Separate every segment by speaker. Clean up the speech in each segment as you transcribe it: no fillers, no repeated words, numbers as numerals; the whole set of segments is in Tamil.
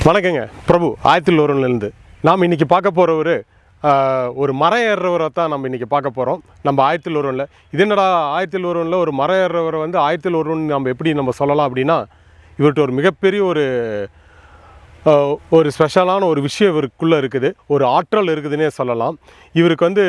Speaker 1: வணக்கங்க பிரபு ஆயத்தில் ஒருவன்லேருந்து நாம் இன்றைக்கி பார்க்க போகிற ஒரு மரம் ஏறுறவரை தான் நம்ம இன்றைக்கி பார்க்க போகிறோம். நம்ம ஆயத்தில் ஒருவனில் இது என்னடா ஆயத்தில் ஒருவனில் ஒரு மரம் ஏறுறவரை வந்து ஆயத்தில் ஒருவன் நம்ம எப்படி நம்ம சொல்லலாம் அப்படின்னா, இவர்கிட்ட ஒரு மிகப்பெரிய ஒரு ஸ்பெஷலான ஒரு விஷயம் இவருக்குள்ளே இருக்குது, ஒரு ஆற்றல் இருக்குதுன்னே சொல்லலாம். இவருக்கு வந்து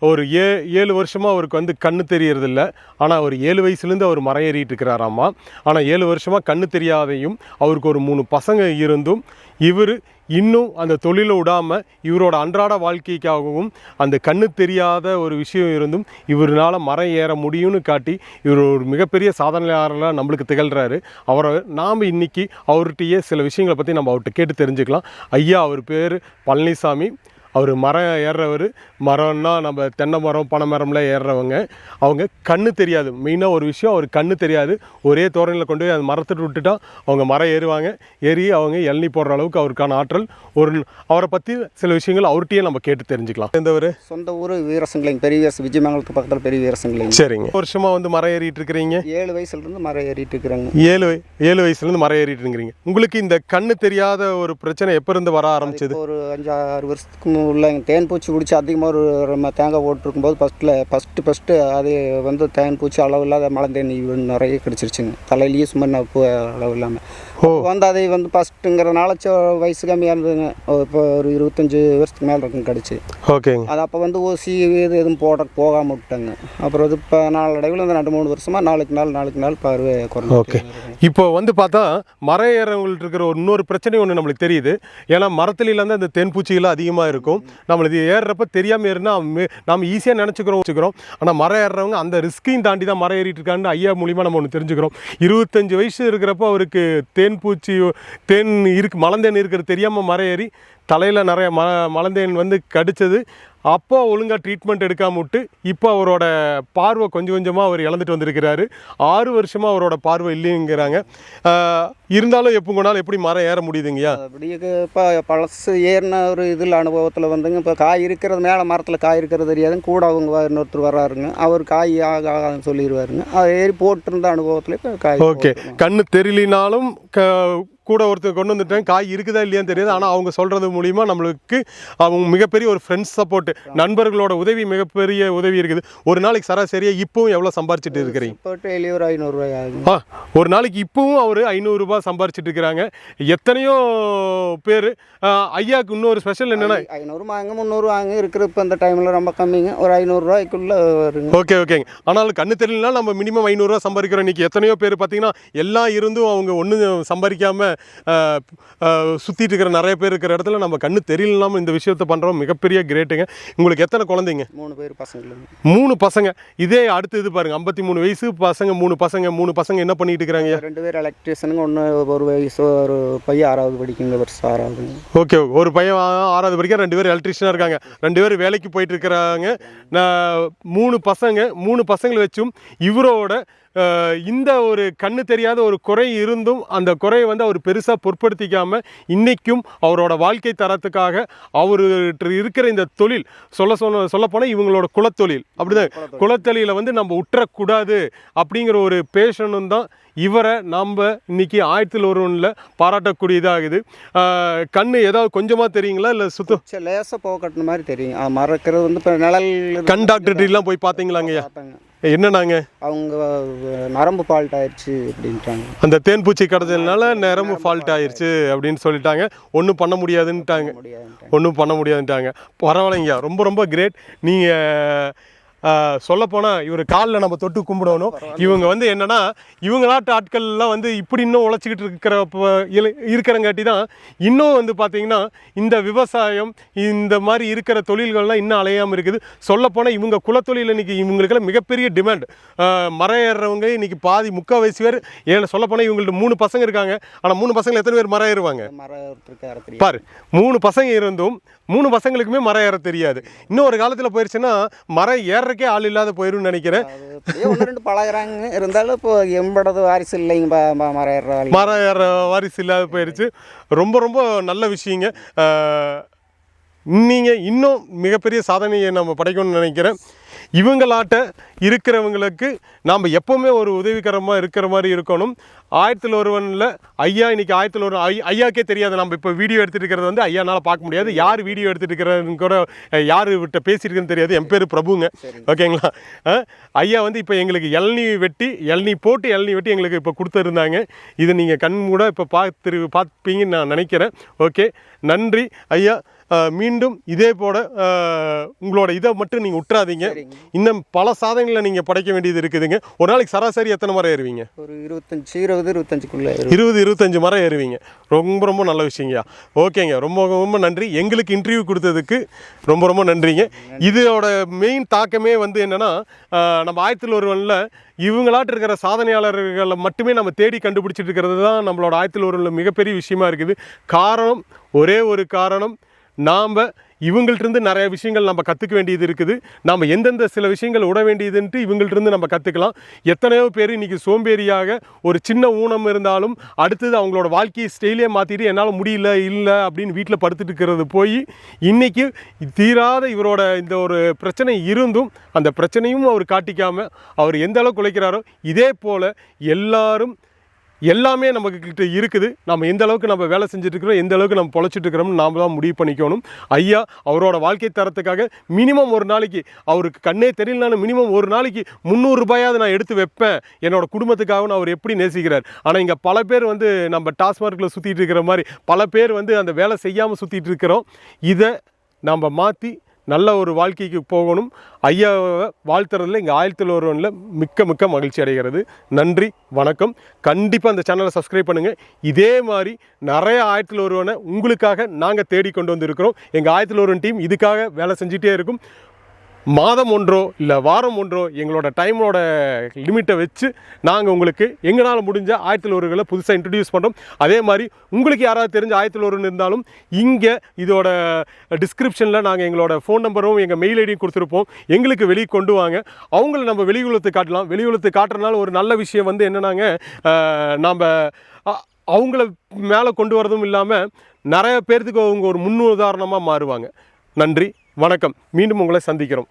Speaker 1: ஒரு 7 வருஷமாக அவருக்கு வந்து கண்ணு தெரியறதில்ல. ஆனால் ஒரு 7 வயசுலேருந்து அவர் மரம் ஏறிட்டு இருக்கிறாராம்மா. ஆனால் 7 வருஷமாக கண்ணு தெரியாதையும் அவருக்கு ஒரு 3 பசங்க இருந்தும் இவர் இன்னும் அந்த தொழிலை விடாமல் இவரோட அன்றாட வாழ்க்கைக்காகவும் அந்த கண்ணு தெரியாத ஒரு விஷயம் இருந்தும் இவரால் மரம் ஏற முடியும்னு காட்டி இவர் ஒரு மிகப்பெரிய சாதனையாளராக நம்மளுக்கு திகழ்கிறாரு. அவரை நாம் இன்றைக்கி அவர்கிட்டயே சில விஷயங்களை பற்றி நம்ம அவர்கிட்ட கேட்டு தெரிஞ்சுக்கலாம். ஐயா, அவர் பேர் பழனிசாமி. அவர் மரம் ஏறுறவர். மரம்னா நம்ம தென்னை மரம் பனை மரம்லாம் ஏறுறவங்க. அவங்க கண்ணு தெரியாது. மெயினாக ஒரு விஷயம், அவர் கண்ணு தெரியாது. ஒரே தோரணையில் கொண்டு போய் அந்த மரத்துட்டு விட்டுட்டா அவங்க மரம் ஏறுவாங்க. ஏறி அவங்க இளநீ போடுற அளவுக்கு அவருக்கான ஆற்றல். அவரை பற்றி சில விஷயங்கள் அவர்கிட்டயே நம்ம கேட்டு தெரிஞ்சுக்கலாம். எந்தவர்?
Speaker 2: சொந்த ஊர் வீரசங்கலிங்க, பெரிய வீரச விஜயமங்கலத்துக்கு பக்கத்தில் பெரிய வீரசங்கலிங்க.
Speaker 1: சரிங்க. வருஷமாக வந்து மரம் ஏறிட்டு இருக்கிறீங்க?
Speaker 2: 7 வயசுலேருந்து மரம் ஏறிட்டு இருக்கிறாங்க.
Speaker 1: 7 வயசுலேருந்து மரம் ஏறிட்டு இருக்கிறீங்க. உங்களுக்கு இந்த கண்ணு தெரியாத ஒரு பிரச்சனை எப்போ இருந்து வர ஆரம்பிச்சது?
Speaker 2: ஒரு 5-6 வருஷத்துக்கு உள்ள தேன் பூச்சி பிடிச்சி அதிகமாக ஒரு தேங்காய் போட்டிருக்கும்போது ஃபஸ்ட்டு அது வந்து தேன் பூச்சி அளவு இல்லாத மழை தேன் நிறைய கிடச்சிருச்சுங்க. தலையிலேயே சும்மா அளவு இல்லாமல் வந்து அதை வந்து ஃபஸ்ட்டுங்கிறதுனால வயசு கம்மியாக இருந்ததுங்க. இப்போ ஒரு 25 வருஷத்துக்கு மேலே இருக்குங்க கிடச்சி.
Speaker 1: ஓகேங்க.
Speaker 2: அது அப்போ வந்து ஊசி எதுவும் போகாமல் விட்டாங்க. அப்புறம் அது இப்போ நாளடைவில் வந்து 2-3 வருஷமாக நாளுக்கு நாள் பார்வை குறைஞ்சி.
Speaker 1: ஓகே. இப்போ வந்து பார்த்தா மரம் ஏறவங்கள்ட்ட இருக்கிற இன்னொரு பிரச்சனை ஒன்று நம்மளுக்கு தெரியுது. ஏன்னா மரத்துலேருந்து அந்த தென்பூச்சிகள் அதிகமாக இருக்கும். நம்மளுக்கு ஏறுறப்ப தெரியாமல் ஏறுனா நம்ம ஈஸியாக நினச்சிக்கிறோம். ஆனால் மரம் ஏறுறவங்க அந்த ரிஸ்கையும் தாண்டி தான் மரம் ஏறிட்டு இருக்கான்னு ஐயா மூலிமா நம்ம ஒன்று தெரிஞ்சுக்கிறோம். 25 வயசு இருக்கிறப்போ அவருக்கு தேன் மலந்தேன் இருக்கிறது தெரியாமல் மரம் ஏறி தலையில் நிறைய மலந்தேன் வந்து கடிச்சது. அப்போ ஒழுங்காக ட்ரீட்மெண்ட் எடுக்காமல் விட்டு இப்போ அவரோட பார்வை கொஞ்சம் கொஞ்சமாக அவர் இழந்துட்டு வந்திருக்கிறாரு. 6 வருஷமாக அவரோட பார்வை இல்லைங்கிறாங்க. இருந்தாலும் எப்போ கொண்டாலும் எப்படி மரம் ஏற முடியுதுங்கய்யா?
Speaker 2: அப்படியே இப்போ பழசு ஏறின ஒரு இதில் அனுபவத்தில் வந்துங்க, இப்போ காய் இருக்கிறது மேலே மரத்தில் காய் இருக்கிறது தெரியாதுங்க. கூட அவங்க இன்னொருத்தர் வர்றாருங்க, அவர் காய் ஆகாதுன்னு சொல்லிடுவாருங்க. அதை ஏறி போட்டிருந்த அனுபவத்தில் இப்போ காய்.
Speaker 1: ஓகே. கண்ணு தெரியலினாலும் கூட ஒருத்தர் கொண்டு வந்துட்டேன், காய் இருக்குதா இல்லையான்னு தெரியாது. ஆனால் அவங்க சொல்கிறது மூலிமா நம்மளுக்கு அவங்க மிகப்பெரிய ஒரு ஃப்ரெண்ட்ஸ் சப்போர்ட், நண்பர்களோட உதவி, மிகப்பெரிய உதவி இருக்குது. ஒரு நாளைக்கு சராசரியாக இப்போவும் எவ்வளோ சம்பாரிச்சிட்டு இருக்கிறீங்க?
Speaker 2: ஒரு 500 ரூபாய் ஆகுங்க.
Speaker 1: ஒரு நாளைக்கு இப்போவும் அவர் 500 ரூபாய் சம்பாரிச்சிட்டு இருக்கிறாங்க. எத்தனையோ பேர் ஐயாவுக்கு இன்னொரு ஸ்பெஷல் என்னென்னா
Speaker 2: 500 வாங்க 300 வாங்க இருக்கிற இப்போ இந்த டைமில் ரொம்ப கம்மிங்க. ஒரு 500 ரூபாய்க்குள்ளே வருங்க.
Speaker 1: ஓகேங்க. ஆனாலும் கண்ணு தெரியலனா நம்ம மினிமம் 500 ரூபா சம்பாதிக்கிறோம். இன்றைக்கி எத்தனையோ பேர் பார்த்தீங்கன்னா எல்லாம் இருந்தும் அவங்க ஒன்றும் சம்பாதிக்காமல் சுற்றிட்டு இருக்கிற நிறைய பேர் இருக்கிற இடத்துல நம்ம கண்ணு தெரியலனாமல் இந்த விஷயத்தை பண்ணுறோம். மிகப்பெரிய கிரேட்டுங்க. உங்களுக்கு எத்தனை குழந்தைங்க?
Speaker 2: 3 பேர் பசங்க.
Speaker 1: 3 பசங்க. இதே அடுத்து இது பாருங்க, 53 வயசு பசங்க, 3 பசங்க என்ன பண்ணிட்டு இருக்கிறாங்க?
Speaker 2: 2 பேர் எலக்ட்ரிஷியனுங்க, ஒரு வயசு, ஒரு பையன் 6வது படிக்குங்க, வருஷம் 6வது.
Speaker 1: ஓகே. ஒரு பையன் 6வது படிக்க, 2 பேர் எலக்ட்ரிஷியனாக இருக்காங்க, 2 பேர் வேலைக்கு போயிட்டு இருக்கிறாங்க. 3 பசங்களை வச்சும் இவரோட இந்த ஒரு கண்ணு தெரியாத ஒரு குறை இருந்தும் அந்த குறையை வந்து அவர் பெருசாக பொருட்படுத்திக்காமல் இன்றைக்கும் அவரோட வாழ்க்கை தரத்துக்காக அவர்கிட்ட இருக்கிற இந்த தொழில் சொல்லப்போனால் இவங்களோட குலத்தொழில் அப்படிதான். குலத்தொழிலை வந்து நம்ம உற்றக்கூடாது அப்படிங்கிற ஒரு பேஷனும் தான் இவரை நாம் இன்றைக்கி ஆயத்தில் ஒருவனில் பாராட்டக்கூடியதாகுது. கண்ணு ஏதாவது கொஞ்சமாக தெரியுங்களா இல்லை சுத்தம்
Speaker 2: லேசாக போக கட்டின மாதிரி தெரியும். மறக்கிறது வந்து இப்போ நிழல்.
Speaker 1: கண் டாக்டர்லாம் போய் பார்த்தீங்களாங்கய்யா? என்னன்னாங்க?
Speaker 2: அவங்க நரம்பு ஃபால்ட் ஆயிடுச்சு அப்படின்ட்டாங்க.
Speaker 1: அந்த தேன் பூச்சி கடத்தல்னால நரம்பு ஃபால்ட் ஆயிடுச்சு அப்படின்னு சொல்லிட்டாங்க. ஒன்றும் பண்ண முடியாதுன்ட்டாங்க. பரவாயில்லைங்க, ரொம்ப ரொம்ப கிரேட். நீங்கள் சொல்லப்போனால் இவர் காலில் நம்ம தொட்டு கும்பிடணும். இவங்க வந்து என்னென்னா இவங்க நாட்டு ஆட்கள்லாம் வந்து இப்படி இன்னும் உழைச்சிக்கிட்டு இருக்கிறங்காட்டி தான் இன்னும் வந்து பார்த்திங்கன்னா இந்த விவசாயம் இந்த மாதிரி இருக்கிற தொழில்கள்லாம் இன்னும் அலையாமல் இருக்குது. சொல்லப்போனால் இவங்க குலத்தொழில் இன்றைக்கி இவங்களுக்கெல்லாம் மிகப்பெரிய டிமாண்ட். மரம் ஏறுறவங்க இன்றைக்கி முக்கால் வயசு பேர். ஏன்னா சொல்லப்போனால் இவங்கள்ட்ட 3 பசங்க இருக்காங்க. ஆனால் 3 பசங்க எத்தனை பேர் மரம் ஏறுவாங்க பாரு? 3 பசங்க இருந்தும் 3 பசங்களுக்குமே மரம் ஏற தெரியாது. இன்னும் ஒரு காலத்தில் போயிடுச்சுன்னா மரம் ஏறக்கே ஆள் இல்லாத போயிடும்னு நினைக்கிறேன்.
Speaker 2: 1-2 பழகிறாங்க. இருந்தாலும் இப்போ எம்படது வாரிசு இல்லைங்க, மரம் ஏற
Speaker 1: வாரிசு இல்லாத போயிடுச்சு. ரொம்ப ரொம்ப நல்ல விஷயங்க. நீங்கள் இன்னும் மிகப்பெரிய சாதனையை நம்ம படைக்கணும்னு நினைக்கிறேன். இவங்களாட்ட இருக்கிறவங்களுக்கு நாம் எப்போவுமே ஒரு உதவிகரமாக இருக்கிற மாதிரி இருக்கணும். 1001 ஐயா இன்னைக்கு 1001 ஐயாக்கே தெரியாது. நம்ம இப்போ வீடியோ எடுத்துகிட்டு இருக்கிறது வந்து ஐயானால் பார்க்க முடியாது. யார் வீடியோ எடுத்துகிட்டு இருக்கிறதுன்னு கூட யார் விட்ட பேசியிருக்குன்னு தெரியாது. என் பேர் பிரபுங்க. ஓகேங்களா? ஐயா வந்து இப்போ எங்களுக்கு இளநீ போட்டு வெட்டி எங்களுக்கு இப்போ கொடுத்துருந்தாங்க. இது நீங்கள் கண் கூட இப்போ பார்ப்பீங்கன்னு நான் நினைக்கிறேன். ஓகே, நன்றி ஐயா. மீண்டும் இதே போல உங்களோட இதை மட்டும் நீங்கள் விட்டுறாதீங்க. இன்னும் பல சாதனைகளை நீங்கள் படைக்க வேண்டியது இருக்குதுங்க. ஒரு நாளைக்கு சராசரி எத்தனை மரம் ஏறுவீங்க? ஒரு 20-25 மரம் ஏறுவீங்க. ரொம்ப ரொம்ப நல்ல விஷயங்கய்யா. ஓகேங்க, ரொம்ப ரொம்ப நன்றி. எங்களுக்கு இன்டர்வியூ கொடுத்ததுக்கு ரொம்ப ரொம்ப நன்றிங்க. இதோட மெயின் தாக்கமே வந்து என்னென்னா, நம்ம 1001 இவங்களாட்டு இருக்கிற சாதனையாளர்களை மட்டுமே நம்ம தேடி கண்டுபிடிச்சிட்டு இருக்கிறது தான் நம்மளோட 1001 மிகப்பெரிய விஷயமா இருக்குது. காரணம், ஒரே ஒரு காரணம், நாம் இவங்கள்ட்டிருந்து நிறைய விஷயங்கள் நம்ம கற்றுக்க வேண்டியது இருக்குது. நாம் எந்தெந்த சில விஷயங்கள் விட வேண்டியதுன்ட்டு இவங்கள்ட்டிருந்து நம்ம கற்றுக்கலாம். எத்தனையோ பேர் இன்றைக்கி சோம்பேறியாக ஒரு சின்ன ஊனம் இருந்தாலும் அடுத்தது அவங்களோட வாழ்க்கை ஸ்டைலே மாற்றிட்டு என்னால் முடியல இல்லை அப்படின்னு வீட்டில் படுத்துட்டு இருக்கிறது போய் இன்றைக்கி தீராத இவரோட இந்த ஒரு பிரச்சனை இருந்தும் அந்த பிரச்சனையும் அவர் காட்டிக்காமல் அவர் எந்த அளவுக்கு உழைக்கிறாரோ இதே போல் எல்லாமே நம்மக்கிட்ட இருக்குது. நம்ம எந்த அளவுக்கு நம்ம வேலை செஞ்சுட்ருக்கிறோம், எந்த அளவுக்கு நம்ம பொழைச்சிட்டு இருக்கிறோம்னு நாம் தான் முடிவு பண்ணிக்கணும். ஐயா அவரோட வாழ்க்கை தரத்துக்காக மினிமம் ஒரு நாளைக்கு, அவருக்கு கண்ணே தெரியலனாலும் மினிமம் ஒரு நாளைக்கு 300 ரூபாயாவது நான் எடுத்து வைப்பேன் என்னோட குடும்பத்துக்காகனு அவர் எப்படி நேசிக்கிறார். ஆனால் இங்கே பல பேர் வந்து நம்ம டாஸ்மார்க்கில் சுற்றிட்டு இருக்கிற மாதிரி பல பேர் வந்து அந்த வேலை செய்யாமல் சுற்றிட்டு இருக்கிறோம். இதை நம்ம மாற்றி நல்ல ஒரு வாழ்க்கைக்கு போகணும். ஐயாவை வாழ்த்துறதுல இங்கே 1001 மிக்க மகிழ்ச்சி அடைகிறது. நன்றி, வணக்கம். கண்டிப்பாக அந்த சேனலை சப்ஸ்கிரைப் பண்ணுங்கள். இதே மாதிரி நிறைய 1001 உங்களுக்காக நாங்கள் தேடி கொண்டு வந்திருக்கிறோம். எங்கள் 1001 டீம் இதுக்காக வேலை செஞ்சிட்டே இருக்கும். மாதம் ஒன்றோ இல்லை வாரம் ஒன்றோ எங்களோட டைமோட லிமிட்டை வச்சு நாங்கள் உங்களுக்கு எங்களால் முடிஞ்ச 1001 புதுசாக இன்ட்ரடியூஸ் பண்ணுறோம். அதே மாதிரி உங்களுக்கு யாராவது தெரிஞ்ச 1001 இருந்தாலும் இங்கே இதோட டிஸ்கிரிப்ஷனில் நாங்கள் எங்களோட ஃபோன் நம்பரும் எங்கள் மெயில் ஐடியும் கொடுத்துருப்போம். எங்களுக்கு வெளியே கொண்டு வாங்க. அவங்கள நம்ம வெளி உலகத்துக்கு காட்டலாம். வெளி உலகத்துக்கு காட்டுறதுனால ஒரு நல்ல விஷயம் வந்து என்னன்னாங்க, நாம் அவங்கள மேலே கொண்டு வரதும் இல்லாமல் நிறைய பேர்த்துக்கு அவங்க ஒரு முன்னுதாரணமாக மாறுவாங்க. நன்றி, வணக்கம். மீண்டும் உங்களை சந்திக்கிறோம்.